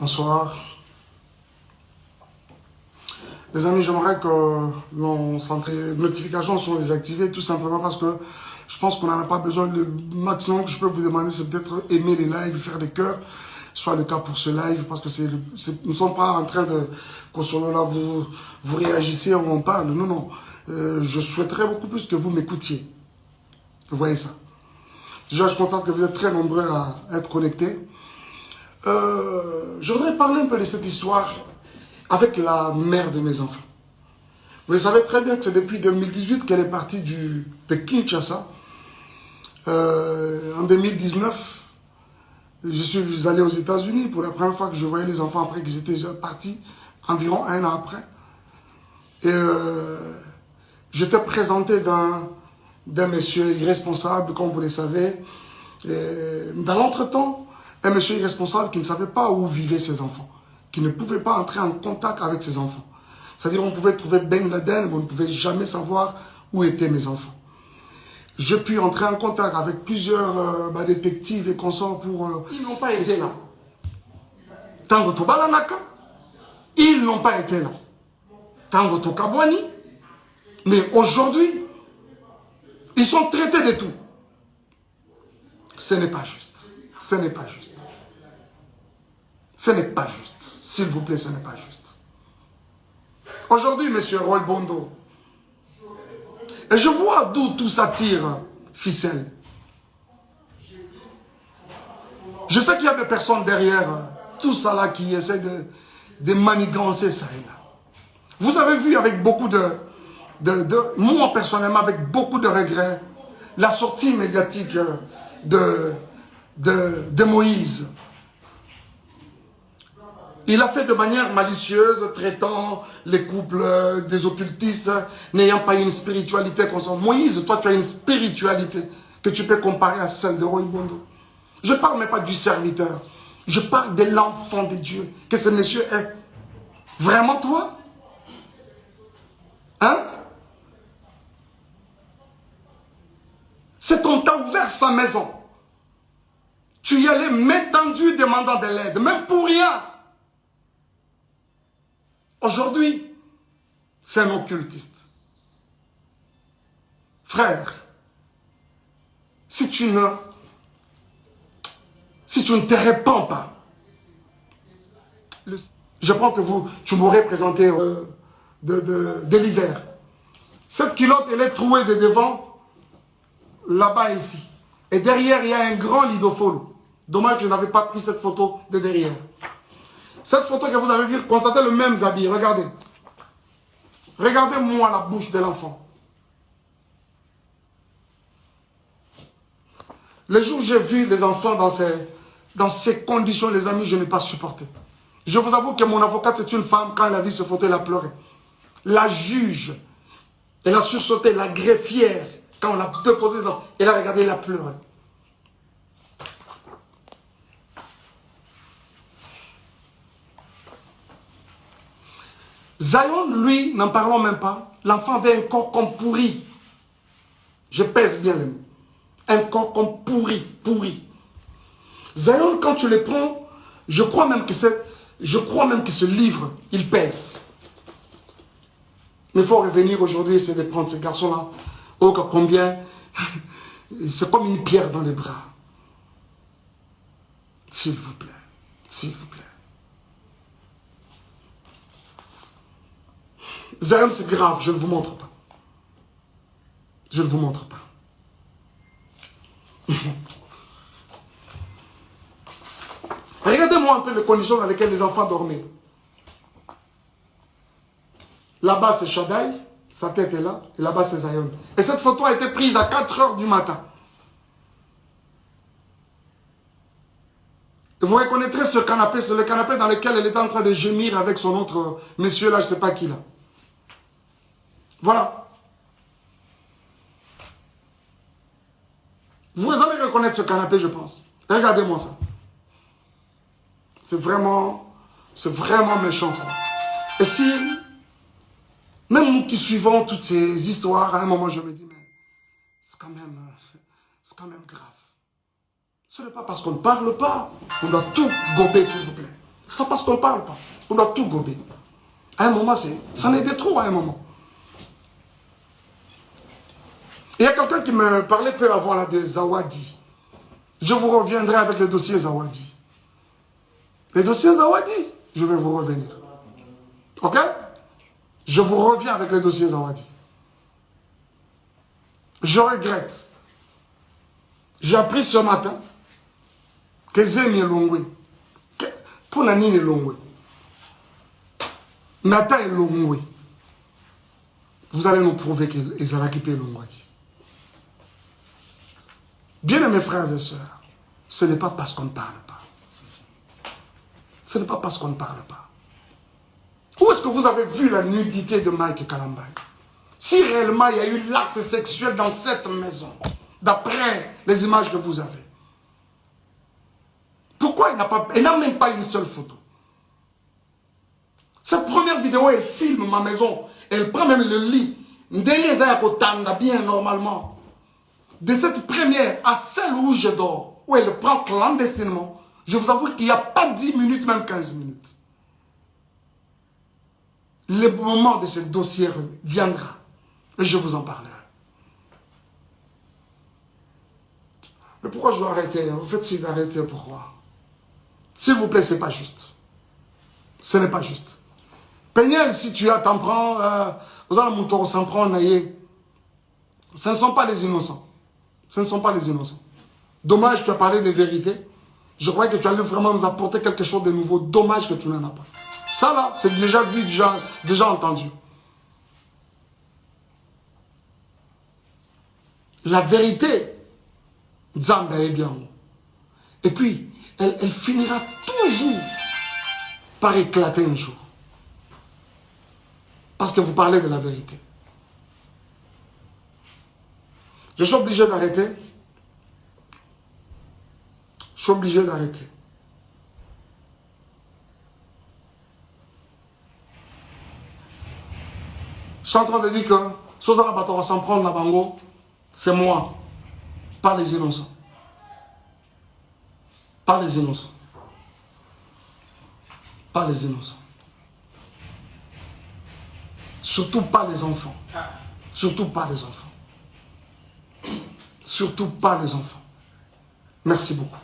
Bonsoir. Les amis, j'aimerais que les notifications soient désactivées tout simplement parce que je pense qu'on n'en a pas besoin. Le maximum que je peux vous demander, c'est peut-être aimer les lives, faire des cœurs. Soit le cas pour ce live parce que nous ne sommes pas en train de... Qu'on soit là, vous réagissez, on parle. Non, non. Je souhaiterais beaucoup plus que vous m'écoutiez. Vous voyez ça. Déjà, je suis content que vous êtes très nombreux à être connectés. Je voudrais parler un peu de cette histoire avec la mère de mes enfants. Vous savez très bien que c'est depuis 2018 qu'elle est partie de Kinshasa. En 2019, je suis allé aux États-Unis pour la première fois que je voyais les enfants après qu'ils étaient déjà partis, environ un an après. Et j'étais présenté d'un monsieur irresponsable, comme vous le savez. Et dans l'entretemps, un monsieur irresponsable qui ne savait pas où vivaient ses enfants, qui ne pouvait pas entrer en contact avec ses enfants. C'est-à-dire on pouvait trouver Ben Laden, mais on ne pouvait jamais savoir où étaient mes enfants. J'ai pu entrer en contact avec plusieurs détectives et consorts pour... Ils n'ont pas été là. Tango Tobalanaka, ils n'ont pas été là. Tango Tokabwani, mais aujourd'hui, ils sont traités de tout. Ce n'est pas juste. Ce n'est pas juste. Ce n'est pas juste. S'il vous plaît, ce n'est pas juste. Aujourd'hui, monsieur Roy Bondo, et je vois d'où tout ça tire, ficelle. Je sais qu'il y a des personnes derrière tout ça là qui essaient de manigancer ça et là. Vous avez vu avec beaucoup moi personnellement, avec beaucoup de regrets, la sortie médiatique de Moïse. Il a fait de manière malicieuse, traitant les couples des occultistes, n'ayant pas une spiritualité consciente. Moïse, toi tu as une spiritualité que tu peux comparer à celle de Roy Bondo. Je ne parle même pas du serviteur. Je parle de l'enfant de Dieu que ce monsieur est. Vraiment toi? Hein? C'est on t'a ouvert sa maison. Tu y allais main tendue demandant de l'aide, même pour rien. Aujourd'hui, c'est un occultiste. Frère, si tu ne te répands pas, je prends que tu m'aurais présenté de l'hiver. Cette culotte, elle est trouée de devant, là-bas ici. Et derrière, il y a un grand lidophone. Dommage que je n'avais pas pris cette photo de derrière. Cette photo que vous avez vue, constatez le même habit. Regardez. Regardez-moi la bouche de l'enfant. Le jour où j'ai vu les enfants dans ces conditions, les amis, je n'ai pas supporté. Je vous avoue que mon avocate, c'est une femme, quand elle a vu ce photo, elle a pleuré. La juge, elle a sursauté, la greffière, quand on l'a déposé dedans, elle a regardé, elle a pleuré. Zion, lui, n'en parlons même pas. L'enfant avait un corps comme pourri. Je pèse bien les mots. Un corps comme pourri. Zion, quand tu le prends, je crois même que ce livre, il pèse. Mais il faut revenir aujourd'hui et essayer de prendre ces garçons-là. Oh, combien? C'est comme une pierre dans les bras. S'il vous plaît. S'il vous plaît. Zion, c'est grave, je ne vous montre pas. Je ne vous montre pas. Regardez-moi un peu les conditions dans lesquelles les enfants dormaient. Là-bas, c'est Shaddai, sa tête est là, et là-bas, c'est Zion. Et cette photo a été prise à 4 h du matin. Et vous reconnaîtrez ce canapé, c'est le canapé dans lequel elle était en train de gémir avec son autre monsieur là, je ne sais pas qui là. Voilà. Vous allez reconnaître ce canapé, je pense. Regardez-moi ça. C'est vraiment méchant. Quoi. Et si, même nous qui suivons toutes ces histoires, à un moment je me dis, mais c'est quand même grave. Ce n'est pas parce qu'on ne parle pas qu'on doit tout gober, s'il vous plaît. C'est pas parce qu'on ne parle pas. On doit tout gober. À un moment, ça en était trop à un moment. Il y a quelqu'un qui me parlait peu avant là, de Zawadi. Je vous reviendrai avec le dossier Zawadi. Les dossiers Zawadi, je vais vous revenir. Ok? Je vous reviens avec les dossiers Zawadi. Je regrette. J'ai appris ce matin que Zemi est Longwe. Pour Nanine est Longwe. Nathan est Longwe. Vous allez nous prouver qu'ils ont récupéré Longwe. Bien mes frères et sœurs, ce n'est pas parce qu'on ne parle pas. Ce n'est pas parce qu'on ne parle pas. Où est-ce que vous avez vu la nudité de Mike Kalambay? Si réellement il y a eu l'acte sexuel dans cette maison, d'après les images que vous avez, pourquoi il n'a même pas une seule photo? Cette première vidéo, elle filme ma maison, elle prend même le lit. Bien normalement. De cette première à celle où je dors, où elle prend clandestinement, je vous avoue qu'il n'y a pas 10 minutes, même 15 minutes. Le moment de ce dossier viendra et je vous en parlerai. Mais pourquoi je dois arrêter? Vous faites signe d'arrêter, pourquoi? S'il vous plaît, ce n'est pas juste. Ce n'est pas juste. Peignel, si tu as, t'en prends, vous allez mon s'en prendre, ce ne sont pas les innocents. Ce ne sont pas les innocents. Dommage, tu as parlé de vérité. Je croyais que tu allais vraiment nous apporter quelque chose de nouveau. Dommage que tu n'en as pas. Ça là, c'est déjà vu, déjà entendu. La vérité, Zamba est bien. Et puis, elle finira toujours par éclater un jour. Parce que vous parlez de la vérité. Je suis obligé d'arrêter. Je suis obligé d'arrêter. Je suis en train de dire que Sozana Bato va s'en prendre la bango, c'est moi, pas les innocents. Pas les innocents. Pas les innocents. Surtout pas les enfants. Surtout pas les enfants. Surtout pas les enfants. Merci beaucoup.